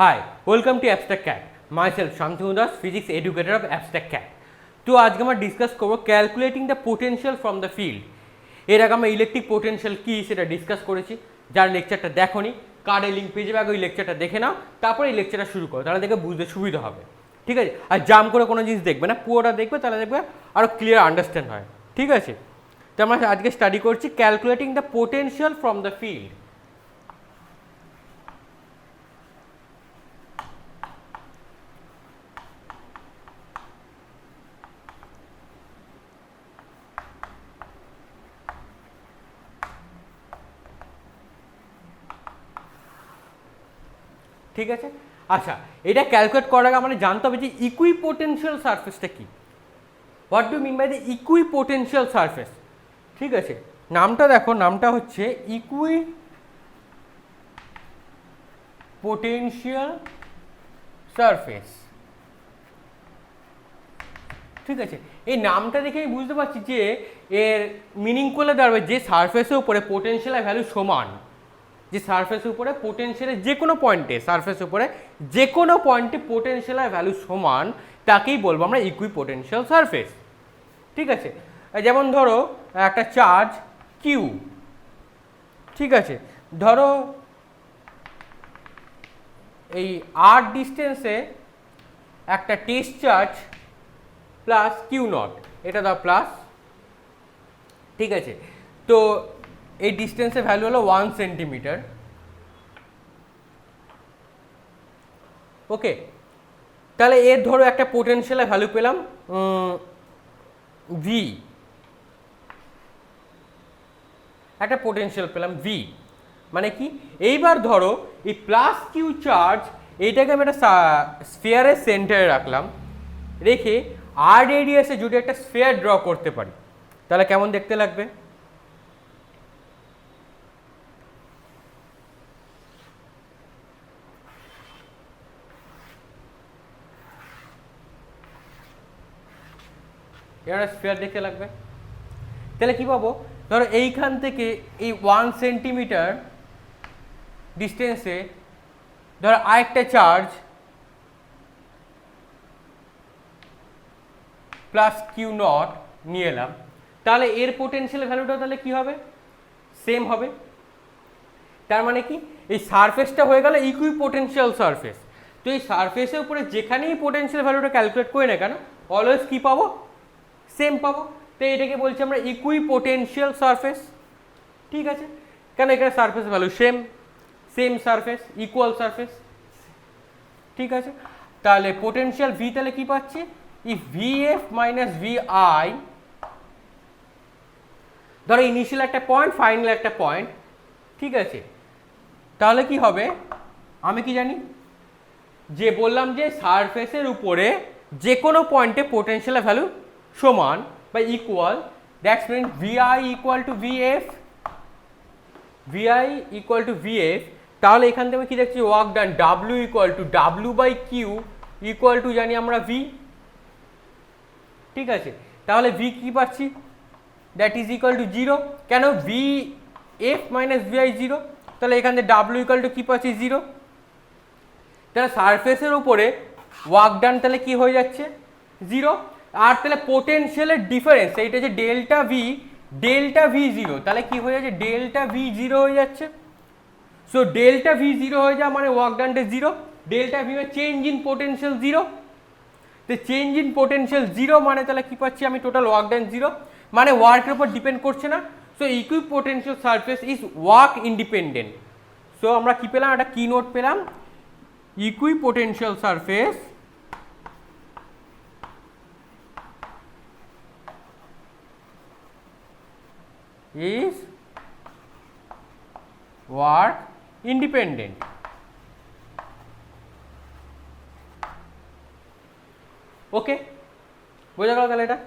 Hi, welcome to Abstract Cat. Myself Shantanu Das, physics educator of Abstract Cat. তো আজকে আমরা discuss করব calculating the potential from the field. এর আগে আমরা ইলেকট্রিক পোটেনশিয়াল কী সেটা ডিসকাস করেছি। যার লেকচারটা দেখোনি কার্ডে লিঙ্ক পেয়ে যাবে, আগে ওই লেকচারটা দেখে নাও, তারপরে এই লেকচারটা শুরু করো, তাহলে দেখে বুঝতে সুবিধা হবে। ঠিক আছে, আর জাম্প করে কোনো জিনিস দেখবে না, পুরোটা দেখবে, তাহলে দেখবে আরও ক্লিয়ার আন্ডারস্ট্যান্ড হয়। ঠিক আছে, তো আমরা আজকে স্টাডি করছি calculating the potential from the field. ঠিক আছে, আচ্ছা, এটা ক্যালকুলেট করার আগে আমাদের জানতে হবে যে ইকুইপোটেনশিয়াল সারফেসটা কি। What do mean by the equipotential surface? ঠিক আছে, নামটা দেখো, নামটা হচ্ছে ইকুইপোটেনশিয়াল সারফেস। ঠিক আছে, এই নামটা দেখে আমি বুঝতে পারছি যে এর মিনিং করলে দাঁড়াবে যে সারফেসের উপরে পোটেনশিয়ালের ভ্যালু সমান, যে সারফেসের উপরে পোটেনশিয়ালের যে কোনো পয়েন্টে, সারফেসের উপরে যে কোনো পয়েন্টে পোটেনশিয়ালের ভ্যালু সমান, তাকেই বলবো আমরা ইকুইপোটেনশিয়াল সারফেস। ঠিক আছে, যেমন ধরো একটা চার্জ কিউ, ঠিক আছে, ধরো এই আর ডিস্টেন্সে একটা test charge plus Q naught, এটা দাও প্লাস। ঠিক আছে, তো এই ডিস্টেন্সের ভ্যালু হলো 1 সেন্টিমিটার। ওকে, তাহলে এর ধরো একটা পোটেনশিয়ালের ভ্যালু পেলাম ভি, একটা পোটেনশিয়াল পেলাম ভি, মানে কি, এইবার ধরো এই প্লাস কিউ চার্জ এইটাকে আমি একটা স্ফিয়ারের সেন্টারে রাখলাম, রেখে আর রেডিয়াসে যদি একটা স্ফিয়ার ড্র করতে পারি, তাহলে কেমন দেখতে লাগবে? এটা স্ফিয়ার দেখতে লাগবে। তাহলে কি পাবো, ধরো এইখান থেকে এই 1 সেন্টিমিটার ডিস্টেন্সে ধরো আরেকটা চার্জ প্লাস কিউ নট নিয়ে এলাম, তাহলে এর পোটেনশিয়াল ভ্যালুটা তাহলে কি হবে? সেম হবে। তার মানে কি, এই সারফেসটা হয়ে গেল ইকুইপোটেনশিয়াল সারফেস। তো এই সারফেসের উপরে যেখানেই পোটেনশিয়াল ভ্যালুটা ক্যালকুলেট করি না কেন, অলওয়েজ কি পাবো? সেম পাবো। তো এটাকে বলছি আমরা ইকুইপোটেনশিয়াল সারফেস। ঠিক আছে, কেন এখানে surface value same, same surface, equal surface. ঠিক আছে, তাহলে পোটেনশিয়াল ভি তাহলে কি পাচ্ছি? If V F minus V I, ধরো ইনিশিয়াল একটা পয়েন্ট, ফাইনাল একটা পয়েন্ট। ঠিক আছে, তাহলে কি হবে, আমি কি জানি, যে বললাম যে সারফেসের উপরে যে কোনো পয়েন্টে পোটেনশিয়াল ভ্যালু সমান বা equal, that's mean VI equal to VF, VI equal to VF. তাহলে এখান থেকে আমি কি দেখছি, work done W equal to W by Q equal to জানি আমরা ভি। ঠিক আছে, তাহলে ভি কি পাচ্ছি, দ্যাট ইজ ইকুয়াল টু 0, কেন ভি এফ মাইনাস ভিআই 0, তাহলে এখান থেকে ডাব্লিউ ইকুয়াল টু কি পাচ্ছি 0। তাহলে সারফেসের উপরে ওয়ার্ক ডান তাহলে কি হয়ে যাচ্ছে 0, আর তাহলে পোটেনশিয়ালের ডিফারেন্স এইটা যে ডেল্টা ভি 0, তাহলে কি হয়ে যাচ্ছে, ডেল্টা ভি 0 হয়ে যাচ্ছে। সো ডেল্টা ভি 0 হয়ে যাওয়া মানে ওয়ার্ক ডানটা 0, ডেল্টা ভি মানে চেঞ্জ ইন পোটেনশিয়াল 0। তো চেঞ্জ ইন পোটেনশিয়াল 0 মানে তাহলে কি পাচ্ছি আমি, টোটাল ওয়ার্ক ডান 0, মানে ওয়ার্কের উপর ডিপেন্ড করছে না। So equipotential surface is work independent. So আমরা কি পেলাম, একটা কি নোট পেলাম, equipotential surface is work independent. ওকে, বোঝা গেল তাহলে এটা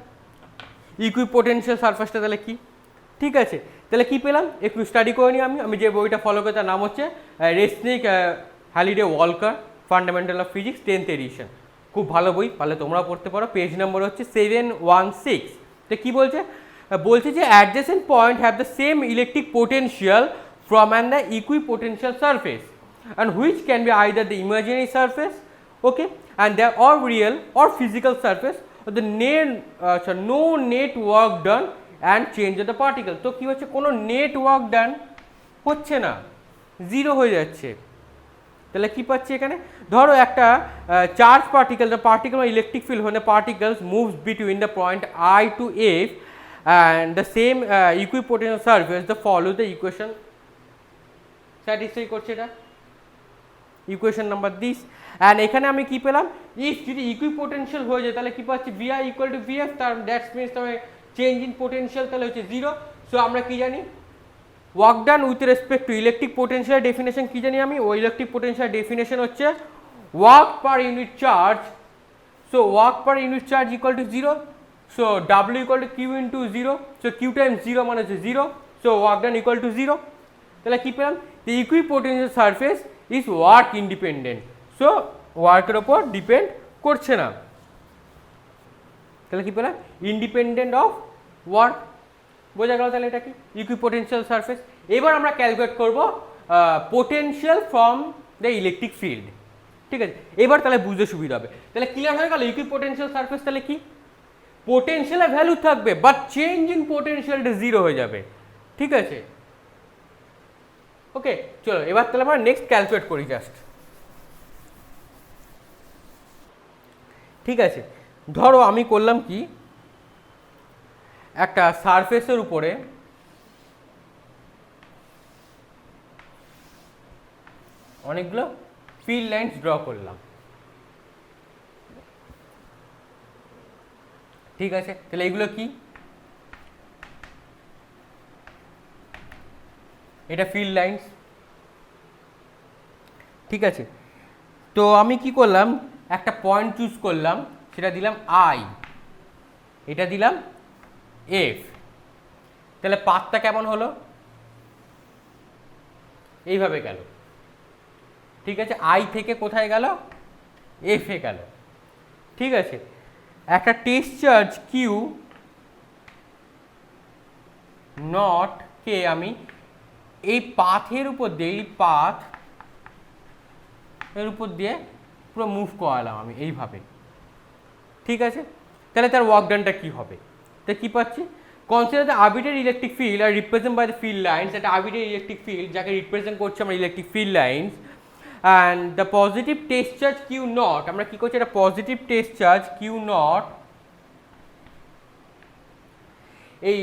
ইকুইপোটেনশিয়াল সারফেসটা তাহলে কি। ঠিক আছে, তাহলে কি পেলাম একটু স্টাডি করে নিই। আমি যে বইটা ফলো করি তার নাম হচ্ছে Resnick Halliday Walker, fundamental of physics 10th edition. খুব ভালো বই, পারলে তোমরা পড়তে পারো। পেজ নম্বর হচ্ছে 716। তো কি বলছে, বলছে যে adjacent point have the same electric potential from an the equipotential surface and which can be either the imaginary surface, okay, and they are or real or physical surface or the no net work done and change of the particle. তো কি হচ্ছে, কোনো net work done হচ্ছে না, zero হয়ে যাচ্ছে। তাহলে কি পাচ্ছি এখানে, ধরো একটা charge particle, the particle electric field when the particles moves between the point I to F and the same equipotential surface, the follow the equation satisfy করছে এটা, ইকুয়েশন নাম্বার দিস। অ্যান্ড এখানে আমি কি পেলাম, ইফ যদি equipotential হয়ে যায় তাহলে কি পাচ্ছি, VI ইকুয়াল টু VF, তার দ্যাটস মিনস তবে চেঞ্জ ইন পোটেনশিয়াল তাহলে হচ্ছে জিরো। সো আমরা কি জানি, work done with respect to electric potential definition কি জানি আমি, ওই ইলেকট্রিক পোটেনশিয়াল ডেফিনেশন হচ্ছে work per unit charge. So work per unit charge equal to zero, so W equal to Q into zero, so Q times zero মানে হচ্ছে zero, so work done equal to zero. তাহলে কি পেলাম, the equipotential surface is work independent, so ওয়ার্কের ওপর depend করছে না। তাহলে কি পেলাম, ইন্ডিপেন্ডেন্ট অফ ওয়ার্ক, বোঝা গেল তাহলে এটা কি ইকুইপোটেনশিয়াল সারফেস। এবার আমরা ক্যালকুলেট করব potential from the electric field, ঠিক আছে। এবার তাহলে বুঝতে সুবিধা হবে, তাহলে ক্লিয়ার হয়ে গেল ইকুইপোটেনশিয়াল সারফেস তাহলে কি, পোটেনশিয়ালের ভ্যালু থাকবে বাট চেঞ্জ ইন পোটেনশিয়ালটা জিরো হয়ে যাবে, ঠিক আছে। ওকে, চলো এবার তাহলে আমরা নেক্সট ক্যালকুলেট করি জাস্ট, ঠিক আছে। ধরো আমি করলাম কি, একটা সারফেসের উপরে অনেকগুলো ফিল্ড লাইন্স ড্র করলাম, ঠিক আছে। তাহলে এগুলো কি, এটা ফিল্ড লাইন্স, ঠিক আছে। তো আমি কি করলাম, একটা পয়েন্ট চুজ করলাম, সেটা দিলাম I, এটা দিলাম F। তাহলে পাথটা কেমন হলো, এইভাবে গেল, ঠিক আছে। I থেকে কোথায় গেল, F এ গেল, ঠিক আছে। একটা টেস্ট চার্জ Q নট কে আমি এই পাথের উপর দিয়ে, এই পাথ এর উপর দিয়ে পুরো মুভ করালাম আমি এইভাবে, ঠিক আছে। তাহলে তার ওয়ার্ক ডানটা কী হবে, তো কী পাচ্ছি, consider the arbitrary electric field আর represent by the field lines, একটা আরবিট্রারি ইলেকট্রিক ফিল্ড যাকে রিপ্রেজেন্ট করছে আমরা electric field lines, and the positive test charge Q naught, আমরা কী করছি, একটা positive test charge Q naught এই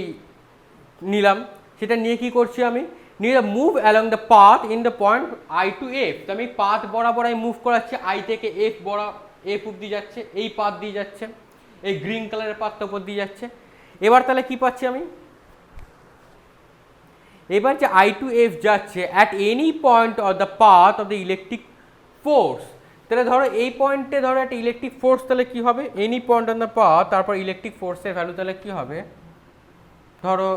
নিলাম, সেটা নিয়ে কি করছি আমি, নিয়ে move along the path in the point I to F। তো আমি পাথ বরাবর আমি মুভ করাচ্ছি, I থেকে F অব্দি যাচ্ছে, এই পাথ দিয়ে যাচ্ছে, এই গ্রিন কালারের পাথটা উপর দিয়ে যাচ্ছে। এবার তাহলে কি পাচ্ছি আমি, এবার যে I to F যাচ্ছে at any point of the path of the electric force, তাহলে ধরো এই পয়েন্টে ধরো একটা ইলেকট্রিক ফোর্স, তাহলে কি হবে, any point on the path, তারপর ইলেকট্রিক ফোর্সের ভ্যালু তাহলে কি হবে, ধরো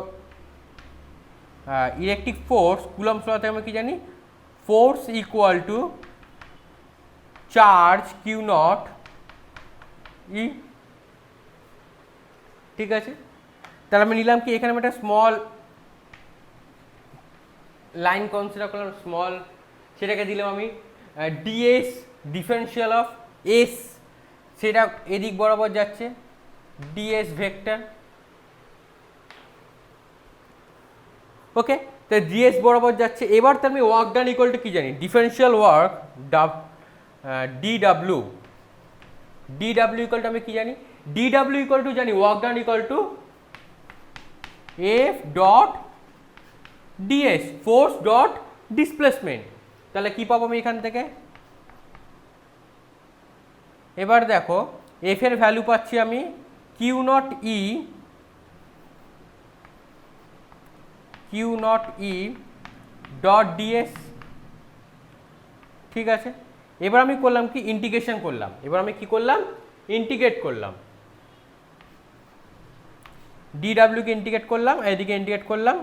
ইলেকট্রিক ফোর্স কুলম্বস ল থেকে আমরা কি জানি, force equal to charge Q not E, ঠিক আছে। তাহলে আমি নিলাম কি, এখানে আমি একটা স্মল লাইন কনসিডার করলাম, স্মল, সেটাকে দিলাম আমি DS ডিফারেন্সিয়াল অফ S, সেটা এদিক বরাবর যাচ্ছে DS ভেক্টর, ওকে। তো DS বরাবর যাচ্ছে। এবার তো আমি ওয়ার্ক ডান ইকুয়াল টু কি জানি, differential work DW equal to আমি কি জানি, DW ইকুয়াল টু জানি work done equal two F dot DS, force dot displacement. তাহলে কি পাবো আমি এখান থেকে, এবার দেখো F এর ভ্যালু পাচ্ছি আমি Q not E dot DS, ঠিক আছে। এবার আমি করলাম কি, ইন্টিগ্রেশন করলাম, এবার আমি কি করলাম, ইন্টিগ্রেট করলাম, DW কে ইন্টিগ্রেট করলাম, এদিকে ইন্টিগ্রেট করলাম,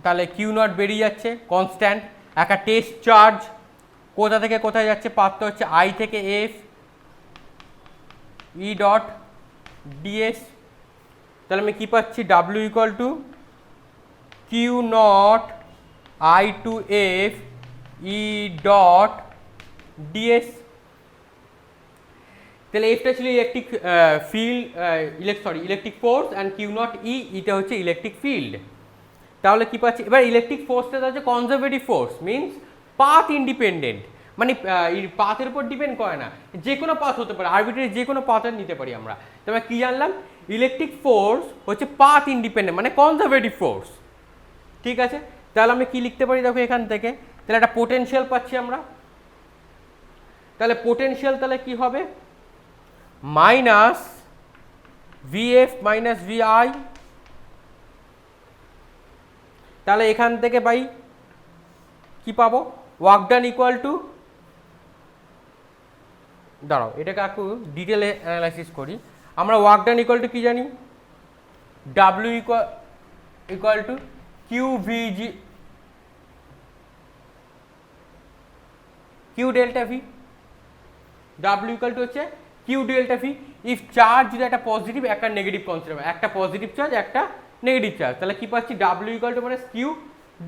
তাহলে Q নট বেরিয়ে যাচ্ছে কনস্ট্যান্ট। একটা টেস্ট চার্জ কোথা থেকে কোথায় যাচ্ছে, পাথটা হচ্ছে I থেকে F, E ডট DS। তাহলে আমি কি পাচ্ছি, W equal to Q not I to F E dot DS. তাহলে এফটা ছিল electric field, electric force, and Q not E, এটা হচ্ছে ইলেকট্রিক ফিল্ড। তাহলে কি পাচ্ছি এবার, ইলেকট্রিক ফোর্সটা হচ্ছে conservative force, means path independent, মানে পাথের উপর ডিপেন্ড করে না, যে কোনো পাথ হতে পারে, আরবিট্রারি যে কোনো পাথ নিতে পারি আমরা। তবে কি জানলাম, ইলেকট্রিক ফোর্স হচ্ছে পাথ ইন্ডিপেন্ডেন্ট, মানে কনজারভেটিভ ফোর্স। ঠিক আছে, তাহলে আমি কি লিখতে পারি দেখো এখান থেকে, তাহলে একটা পোটেনশিয়াল পাচ্ছি আমরা। তাহলে পোটেনশিয়াল তাহলে কি হবে, মাইনাস ভিএফ মাইনাস ভিআই। তাহলে এখান থেকে পাই কি পাবো, ওয়ার্ক ডান ইকুয়াল টু, দাঁড়াও এটাকে একটু ডিটেলে অ্যানালাইসিস করি। আমরা ওয়ার্ক ডান ইকুয়াল টু কি জানি, ডাব্লিউ ইকুয়াল টু কিউ ভিজি, Q delta V. W equal to হচ্ছে Q delta V if charge যদি একটা পজিটিভ একটা নেগেটিভ কনসিডার, একটা পজিটিভ চার্জ একটা নেগেটিভ চার্জ, তাহলে কি পাচ্ছি, ডাব্লিউ ইকুয়াল টু মানে কিউ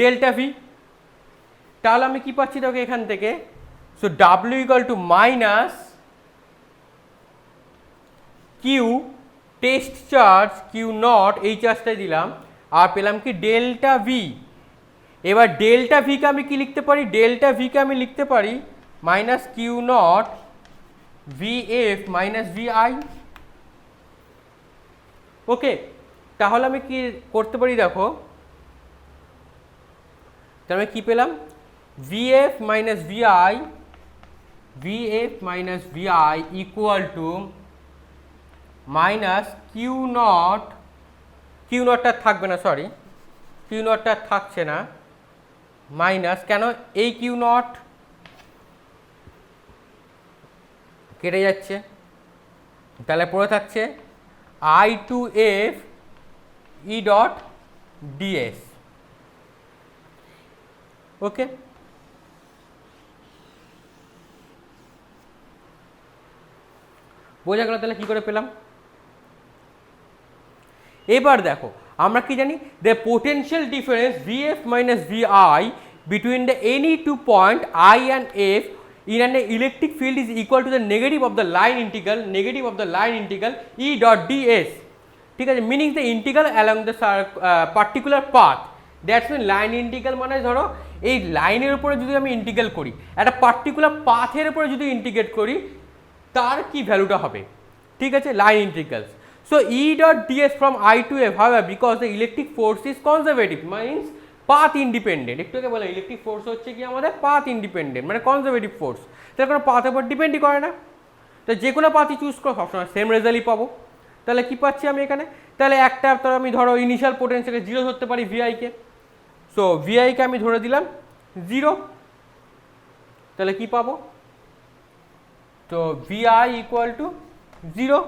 ডেল্টা ভি। তাহলে আমি কি পাচ্ছি দেখো এখান থেকে, so W equal to minus Q test charge Q not, এই চার্জটাই দিলাম, আর পেলাম কি ডেল্টা ভি। এবার ডেল্টা ভিকে আমি কি লিখতে পারি, ডেল্টা ভিকে আমি লিখতে পারি minus Q not VF minus VI. Okay, তাহলে আমি কি করতে পারি দেখো, তাহলে আমি কি পেলাম, VF minus VI, VF minus VI equal to minus Q naught, Q নটটা থাকবে না, সরি কিউ নটটা থাকছে না, মাইনাস কেন, এই কিউ নট কেটে যাচ্ছে, তাহলে পড়ে থাকছে I to F E dot DS. Okay, বোঝা গেল তাহলে কি করে পেলাম। এবার দেখো আমরা কি জানি, the potential difference VF minus VI between the any two point I and F in an electric field is equal to the negative of the line integral E dot ds. ঠিক আছে, meaning the integral along the particular path. That's mean line integral মানে ধরো এই লাইনের উপরে যদি আমি integral করি, একটা পার্টিকুলার পাথের উপরে যদি ইন্টিগ্রেট করি, তার কি ভ্যালুটা হবে। ঠিক আছে, line integrals. So E dot DS from I to F, however because the electric force is conservative, means path independent. একটু আগে বলে ইলেকট্রিক ফোর্স হচ্ছে কি আমাদের পাথ ইন্ডিপেন্ডেন্ট, মানে কনজারভেটিভ ফোর্স, তার কোনো পাথের উপর ডিপেন্ডই করে না। তো যে কোনো পাথই চুজ করো সবসময় সেম রেজাল্টই পাবো। তাহলে কি পাচ্ছি আমি এখানে, তাহলে একটা তো আমি ধরো ইনিশিয়াল পোটেনশিয়ালকে জিরো ধরতে পারি ভিআইকে, সো ভিআইকে আমি ধরে দিলাম জিরো। তাহলে কি পাবো, তো ভিআই ইকুয়াল টু জিরো।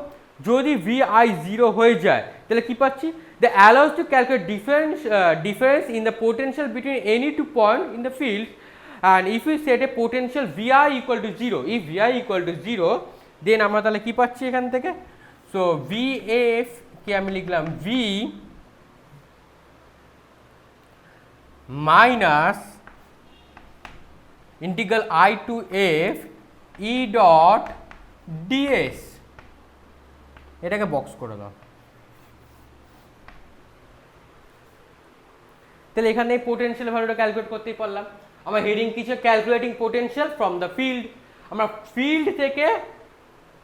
যদি ভিআই জিরো হয়ে যায় তাহলে কি পাচ্ছি, the allows to calculate difference in the potential between any two point in the field, and if we set a potential Vi equal to 0, if Vi equal to 0, then আমরা তাহলে কি পাচ্ছি এখান থেকে, সো VF কে আমি লিখলাম V minus integral I to F E dot ds। এটাকে box করে দাও। তাহলে এখানে এই পোটেনশিয়াল ভ্যালুটা ক্যালকুলেট করতেই পারলাম। আমার হেডিং কিছু calculating potential from the field. আমরা ফিল্ড থেকে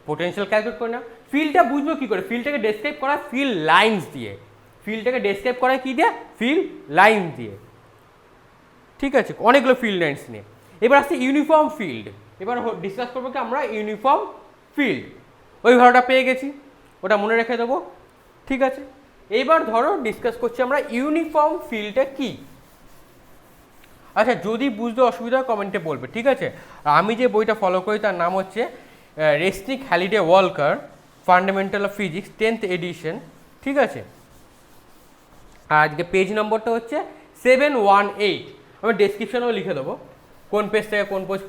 পোটেনশিয়াল ক্যালকুলেট করি না। ফিল্ডটা বুঝবো কি করে, ফিল্ডটাকে ডেসক্রাইব করা ফিল্ড লাইন্স দিয়ে, ফিল্ডটাকে ডেসক্রাইব করা কি দিয়ে, ফিল্ড লাইন দিয়ে। ঠিক আছে, অনেকগুলো ফিল্ড লাইন্স নিয়ে। এবার আসছে ইউনিফর্ম ফিল্ড। এবার ডিসকাস করবো কি আমরা ইউনিফর্ম ফিল্ড। ওই ভালোটা পেয়ে গেছি, ওটা মনে রেখে দেবো। ঠিক আছে, এবার ধরো ডিসকাস করছি আমরা ইউনিফর্ম ফিল্ডটা কি। আচ্ছা, যদি বুঝতে অসুবিধা হয় কমেন্টে বলবে। ঠিক আছে, আমি যে বইটা ফলো করি তার নাম হচ্ছে Resnick Halliday Walker fundamental of physics 10th edition. ঠিক আছে, আর আজকে পেজ নম্বরটা হচ্ছে 718। আমি ডেসক্রিপশনেও লিখে দেবো কোন পেজ থেকে কোন পেজ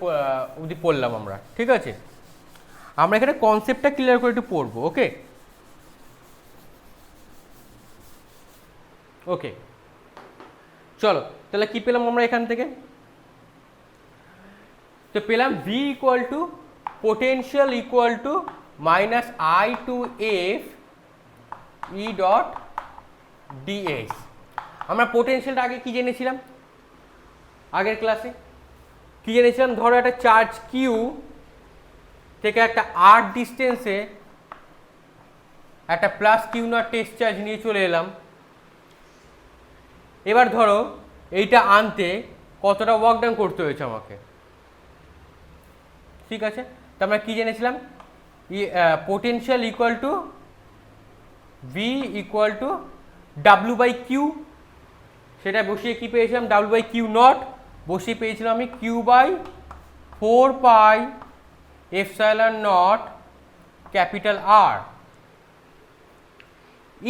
অবধি পড়লাম আমরা। ঠিক আছে, আমরা এখানে কনসেপ্টটা ক্লিয়ার করে একটু পড়বো। ওকে ওকে, চলো তাহলে কি পেলাম আমরা এখান থেকে, তো পেলাম v equal to potential equal to minus I to F E dot DS. আমরা পোটেনশিয়ালটা আগে কি জেনেছিলাম, আগের ক্লাসে কি জেনেছিলাম, ধরো একটা চার্জ কিউ থেকে একটা আর ডিস্টেন্সে একটা plus Q naught test charge নিয়ে চলে এলাম। এবার ধরো এইটা আনতে কতটা ওয়ার্ক ডান করতে হয়েছে আমাকে, ঠিক আছে। তো আমরা কি জেনেছিলাম, potential equal to V equal to W by Q, সেটা বসিয়ে কি পেয়েছিলাম, ডাব্লু বাই কিউ নট বসিয়ে পেয়েছিলাম আমি Q by 4 pi epsilon naught capital R.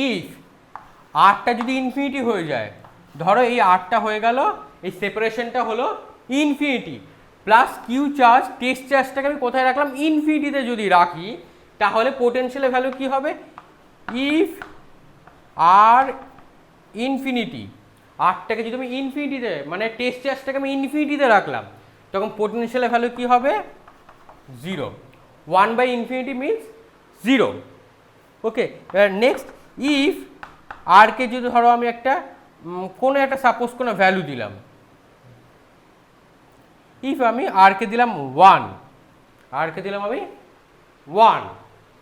If আরটা যদি ইনফিনিটি হয়ে যায়, ধরো এই আরটা হয়ে গেল, এই সেপারেশনটা হলো infinity, plus Q charge test চার্জটাকে আমি কোথায় রাখলাম, ইনফিনিটিতে যদি রাখি তাহলে পোটেনশিয়ালের ভ্যালু কি হবে, ইফ আর ইনফিনিটি, আরটাকে যদি আমি ইনফিনিটিতে মানে টেস্ট চার্জটাকে আমি ইনফিনিটিতে রাখলাম তখন পোটেনশিয়ালের ভ্যালু কি হবে, 0। 1 by infinity means 0। Okay, next if আরকে যদি ধরো আমি একটা কোনো একটা সাপোজ কোনো ভ্যালু দিলাম, ইফ আমি আরকে দিলাম 1, আরকে দিলাম আমি 1,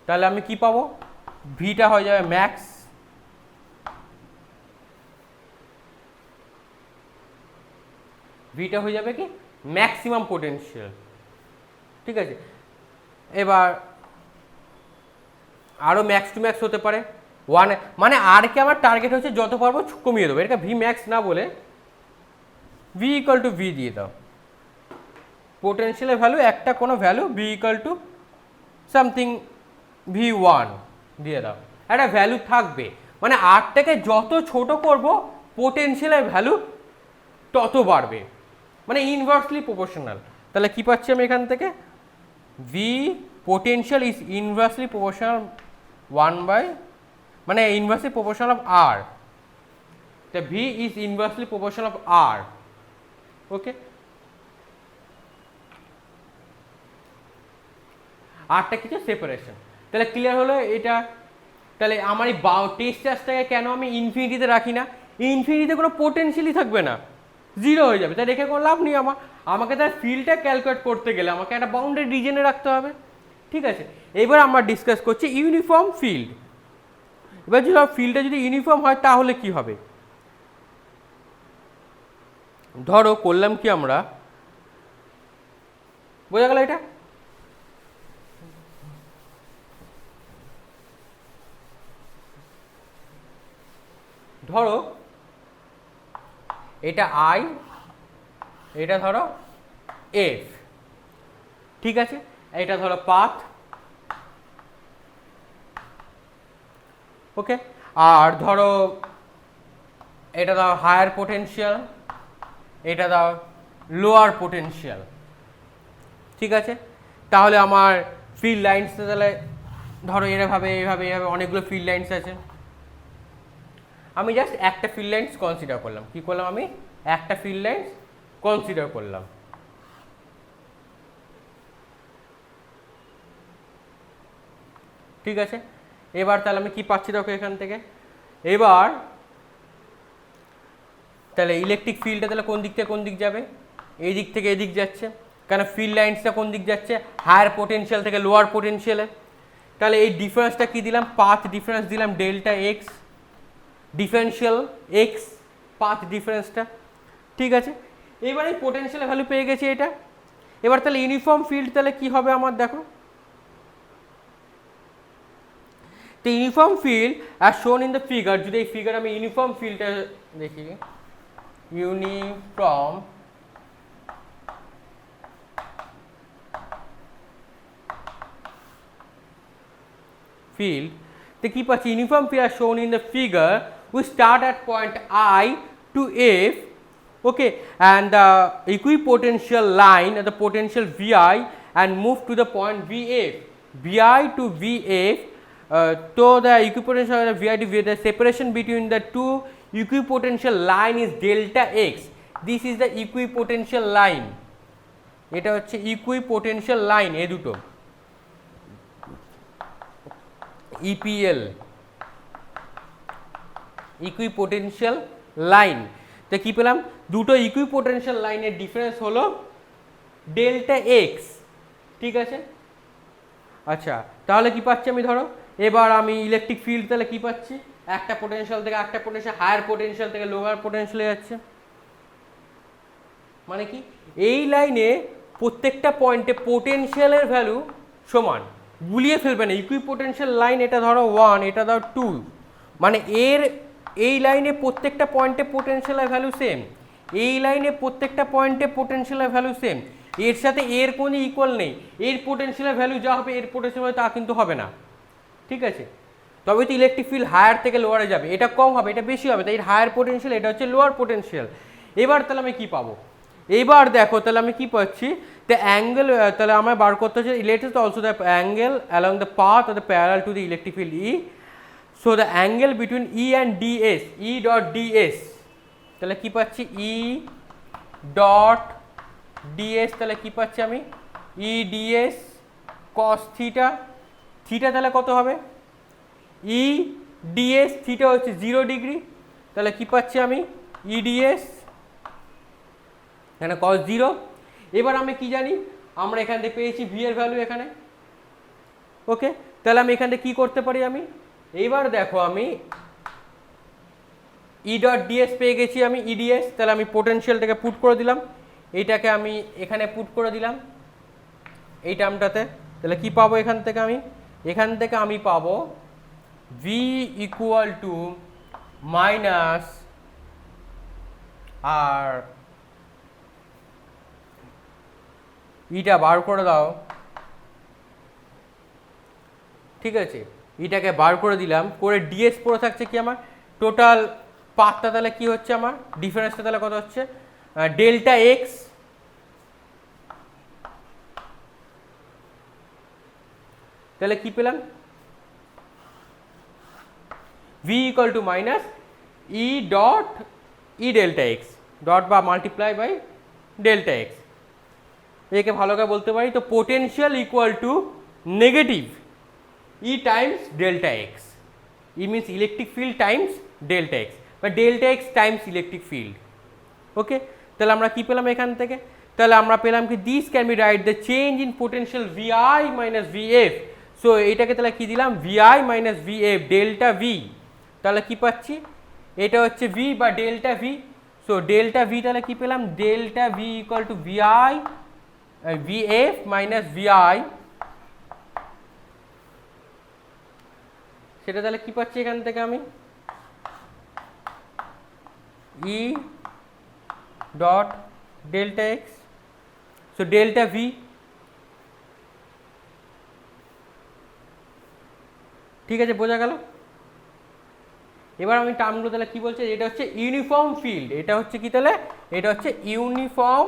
তাহলে আমি কি পাবো, ভিটা হয়ে যাবে ম্যাক্স, ভিটা হয়ে যাবে কি ম্যাক্সিমাম পোটেনশিয়াল, ঠিক আছে। এবার আরও ম্যাক্স টু ম্যাক্স হতে পারে 1, মানে আরকে আমার টার্গেট হচ্ছে যত পারবো কমিয়ে দেবো, এটা ভি ম্যাক্স না বলে ভি ইকুয়াল টু ভি দিয়ে দাও, পোটেনশিয়ালের ভ্যালু একটা কোনো value V equal to something v1 দিয়ে দাও, একটা ভ্যালু থাকবে, মানে আরটাকে যত ছোট করব পোটেনশিয়ালের ভ্যালু তত বাড়বে, মানে ইনভার্সলি প্রপোর্শনাল। তাহলে কি পাচ্ছি আমি এখান থেকে, V potential is inversely proportional 1 by, মানে ইনভার্সলি প্রপোর্শনাল অফ আর, তা V is inversely proportional of R. Okay, আরটা কিছু সেপারেশন, তাহলে ক্লিয়ার হলো এটা। তাহলে আমার এই টেস্ট চার্জটাকে কেন আমি ইনফিনিটিতে রাখি না, ইনফিনিটিতে কোনো পোটেনশিয়ালই থাকবে না, 0 হয়ে যাবে, তাই রেখে কোনো লাভ নেই আমার, আমাকে তার ফিল্ডটা ক্যালকুলেট করতে গেলে আমাকে একটা বাউন্ডারি রিজনে রাখতে হবে, ঠিক আছে। এবার আমরা ডিসকাস করছি ইউনিফর্ম ফিল্ড। এবার যদি ফিল্ডটা যদি ইউনিফর্ম হয় তাহলে কি হবে, ধরো করলাম কি আমরা, বোঝা গেল এটা, ধরো এটা আই, এটা ধরো এফ, ঠিক আছে, এটা ধরো পাথ, ওকে, আর ধরো এটা দাও হায়ার পোটেনশিয়াল, এটা দাও লোয়ার পোটেনশিয়াল, ঠিক আছে। তাহলে আমার ফিল্ড লাইন্স, তাহলে ধরো এভাবে এভাবে এভাবে অনেকগুলো ফিল্ড লাইন্স আছে, আমি জাস্ট একটা ফিল্ড লাইন্স কনসিডার করলাম, কি করলাম আমি একটা ফিল্ড লাইন্স কনসিডার করলাম, ঠিক আছে। এবার তাহলে আমি কি পাচ্ছি দেখো এখান থেকে, এবার তাহলে ইলেকট্রিক ফিল্ডটা তাহলে কোন দিক থেকে কোন দিক যাবে, এই দিক থেকে এদিক যাচ্ছে, কেন ফিল্ড লাইন্সটা কোন দিক যাচ্ছে, হায়ার পোটেনশিয়াল থেকে লোয়ার পোটেনশিয়ালে। তাহলে এই ডিফারেন্সটা কি দিলাম, পাথ ডিফারেন্স দিলাম delta X, differential X path ডিফারেন্সটা, ঠিক আছে। এবার এই পোটেনশিয়াল ভ্যালু পেয়ে গেছি এটা। এবার তাহলে ইউনিফর্ম ফিল্ড তাহলে কি হবে আমার দেখো, তো ইউনিফর্ম ফিল্ড অ্যাজ শোন ইন দ্য ফিগার, যদি এই ফিগার আমি ইউনিফর্ম ফিল্ডটা দেখি, uniform field, they keep a uniform field as shown in the figure. We start at point I to F, okay, and the equipotential line at the potential Vi and move to the point VF, Vi to VF. So the equipotential of Vi to VF, the separation between the two equipotential line is delta x. This is the equipotential line. এটা হচ্ছে equipotential line, এ দুটো EPL equipotential line. তো কি পেলাম, দুটো equipotential লাইনের difference হলো delta x, ঠিক আছে। আচ্ছা তাহলে কি পাচ্ছি আমি, ধরো এবার আমি ইলেকট্রিক ফিল্ড তাহলে কি পাচ্ছি, একটা পোটেনশিয়াল থেকে একটা পোটেনশিয়াল, হায়ার পোটেনশিয়াল থেকে লোয়ার পোটেনশিয়ালে যাচ্ছে। মানে কি, এই লাইনে প্রত্যেকটা পয়েন্টে পোটেনশিয়ালের ভ্যালু সমান, গুলিয়ে ফেলবে না। ইকুইপোটেনশিয়াল লাইন, এটা ধরো 1, এটা ধরো 2, মানে এর এই লাইনে প্রত্যেকটা পয়েন্টে পোটেনশিয়ালের ভ্যালু সেম, এই লাইনে প্রত্যেকটা পয়েন্টে পোটেনশিয়ালের ভ্যালু সেম, এর সাথে এর কোনো ইকুয়াল নেই। এর পোটেনশিয়ালের ভ্যালু যা হবে এর পোটেনশিয়াল তা কিন্তু হবে না, ঠিক আছে। তবে তো ইলেকট্রিক ফিল্ড হায়ার থেকে লোয়ারে যাবে, এটা কম হবে এটা বেশি হবে, তাই এর হায়ার পোটেনশিয়াল, এটা হচ্ছে লোয়ার পোটেনশিয়াল। এবার তাহলে আমি কি পাবো, এবার দেখো তাহলে আমি কি পাচ্ছি, দ্য অ্যাঙ্গেল, তাহলে আমার বার করতে হচ্ছে let is also the angle along the path of the parallel to the electric field E, so the angle between E and DS, E dot DS, তাহলে কি পাচ্ছি ই ডট ডিএস, তাহলে কি পাচ্ছি আমি ই ডিএস কস থিটা, থিটা তাহলে কত হবে, ই ডিএস থিটা হচ্ছে 0 ডিগ্রি, তাহলে কি পাচ্ছি আমি ই ডিএস এখানে cos 0। এবার আমি কি জানি, আমরা এখান থেকে পেয়েছি ভি এর ভ্যালু এখানে, ওকে। তাহলে আমি এখান থেকে কী করতে পারি, আমি এইবার দেখো আমি ই ডট ডিএস পেয়ে গেছি আমি ইডিএস, তাহলে আমি পোটেনশিয়ালটাকে পুট করে দিলাম, এইটাকে আমি এখানে পুট করে দিলাম এই টার্মটাতে, তাহলে কি পাবো এখান থেকে আমি পাবো ভি ইকুয়াল টু মাইনাস আর ইটা বার করে দাও, ঠিক আছে। ইটাকে বার করে দিলাম, করে ডিএস পড়ে থাকছে কি আমার টোটাল পাথটা, তাহলে কি হচ্ছে আমার ডিফারেন্সটা তাহলে কত হচ্ছে ডেল্টা এক্স, তাহলে কি পেলাম V equal to minus E dot E delta X dot বা মাল্টিপ্লাই বাই ডেল্টা এক্স, একে ভালো করে বলতে পারি তো potential equal to negative E times delta X, E means electric field times delta X বা delta X times electric field, okay. তাহলে আমরা কি পেলাম এখান থেকে, তাহলে আমরা পেলাম কি this can be write the change in potential VI minus VF, so এটাকে তাহলে কি দিলাম VI minus VF delta V, তাহলে কি পাচ্ছি এটা হচ্ছে ভি বা delta V, so delta V তাহলে কি পেলাম delta V equal to VI VF minus VI, সেটা তাহলে কি পাচ্ছি এখান থেকে আমি E dot delta x, so delta V, ঠিক আছে বোঝা গেল। এবার আমি টার্মগুলো তাহলে কি বলছে, এটা হচ্ছে ইউনিফর্ম ফিল্ড, এটা হচ্ছে কি তাহলে এটা হচ্ছে ইউনিফর্ম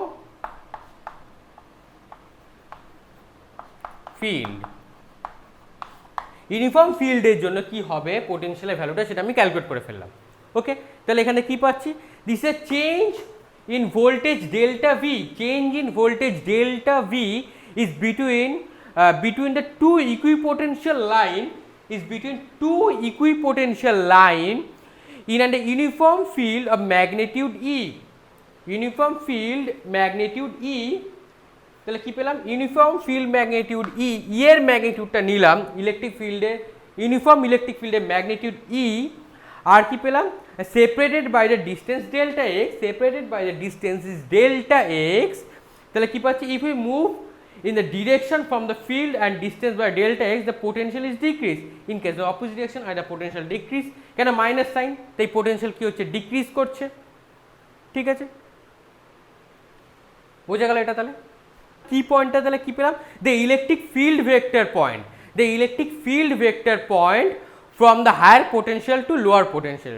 ফিল্ড, ইউনিফর্ম ফিল্ডের জন্য কি হবে পোটেনশিয়ালের ভ্যালুটা সেটা আমি ক্যালকুলেট করে ফেললাম, ওকে। তাহলে এখানে কি পাচ্ছি this A change in voltage delta V, change in voltage delta V is between the two equipotential line is between two equipotential line in an uniform field of magnitude E, uniform field magnitude E, তাহলে কি পেলাম uniform field magnitude ই, এর ম্যাগনিটিউডটা নিলাম electric ফিল্ডে, uniform electric ফিল্ডের magnitude E, আর কি পেলাম separated by the distance delta x, separated by the distance is delta x, তাহলে কি পাচ্ছি if you move in the direction from the field and distance by delta x the potential is decreased, in case of opposite direction আর the potential decrease, কেন minus sign তাই potential কি হচ্ছে decrease করছে, ঠিক আছে বোঝা গেল এটা। তাহলে কি পয়েন্টটা তাহলে কি পেলাম the electric field vector point, the electric field vector point from the higher potential to lower potential,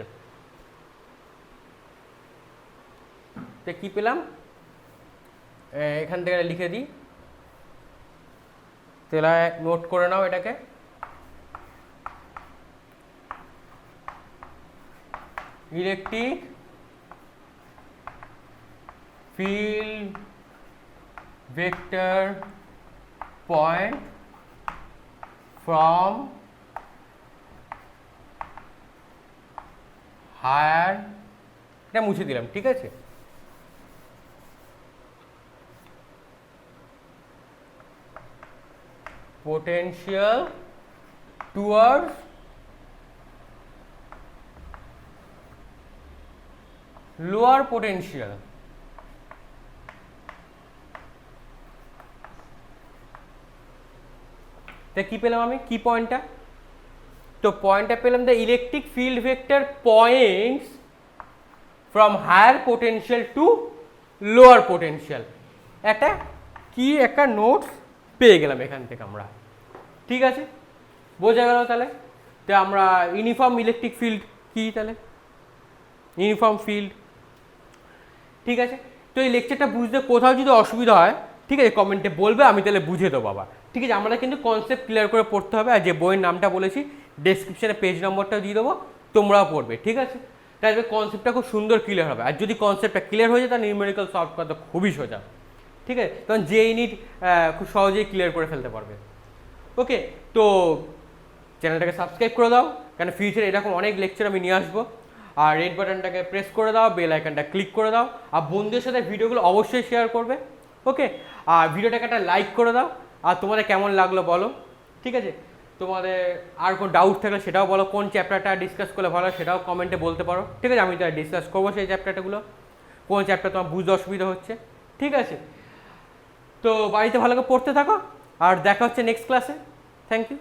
তো কি পেলাম এখান থেকে লিখে দিই, তাহলে নোট করে নাও এটাকে, electric field vector point from higher, এটা মুছে দিলাম, ঠিক আছে। potential towards lower potential, তা কি পেলাম আমি, কি পয়েন্টটা, তো পয়েন্টটা পেলাম the electric field vector points from higher potential to lower potential, একটা কি একটা নোটস পেয়ে গেলাম এখান থেকে আমরা, ঠিক আছে, বোঝা গেল তাহলে। তো আমরা ইউনিফর্ম ইলেকট্রিক ফিল্ড কি তাহলে, ইউনিফর্ম ফিল্ড, ঠিক আছে। তো এই লেকচারটা বুঝতে কোথাও যদি অসুবিধা হয়, ঠিক আছে, কমেন্টে বলবে, আমি তাহলে বুঝে দেবো বাবা, ঠিক আছে। আমরা কিন্তু কনসেপ্ট ক্লিয়ার করে পড়তে হবে, আর যে বইয়ের নামটা বলেছি ডেসক্রিপশানে পেজ নম্বরটাও দিয়ে দেবো, তোমরাও পড়বে, ঠিক আছে। তাহলে কনসেপ্টটা খুব সুন্দর ক্লিয়ার হবে, আর যদি কনসেপ্টটা ক্লিয়ার হয়ে যায় তাহলে নিউমেরিক্যাল সলভ করা তো খুবই সোজা, ঠিক আছে, কারণ যে ইউনিট খুব সহজেই ক্লিয়ার করে ফেলতে পারবে। ওকে, তো চ্যানেলটাকে সাবস্ক্রাইব করে দাও, কারণ ফিউচারে এরকম অনেক লেকচার আমি নিয়ে আসবো। আর রেড বাটনটাকে প্রেস করে দাও, বেল আইকনটা ক্লিক করে দাও, আর বন্ধুদের সাথে ভিডিওগুলো অবশ্যই শেয়ার করবে। ওকে, আর ভিডিওটাকে একটা লাইক করে দাও, আর তোমাদের কেমন লাগলো বলো, ঠিক আছে। তোমাদের আর কোনো ডাউট থাকলে সেটাও বলো, কোন চ্যাপ্টারটা ডিসকাস করলে ভালো সেটাও কমেন্টে বলতে পারো, ঠিক আছে। আমি তো ডিসকাস করবো সেই চ্যাপ্টারগুলো, কোন চ্যাপ্টার তোমার বুঝতে অসুবিধা হচ্ছে, ঠিক আছে। তো বাড়িতে ভালো করে পড়তে থাকো, আর দেখা হচ্ছে নেক্সট ক্লাসে। Thank you.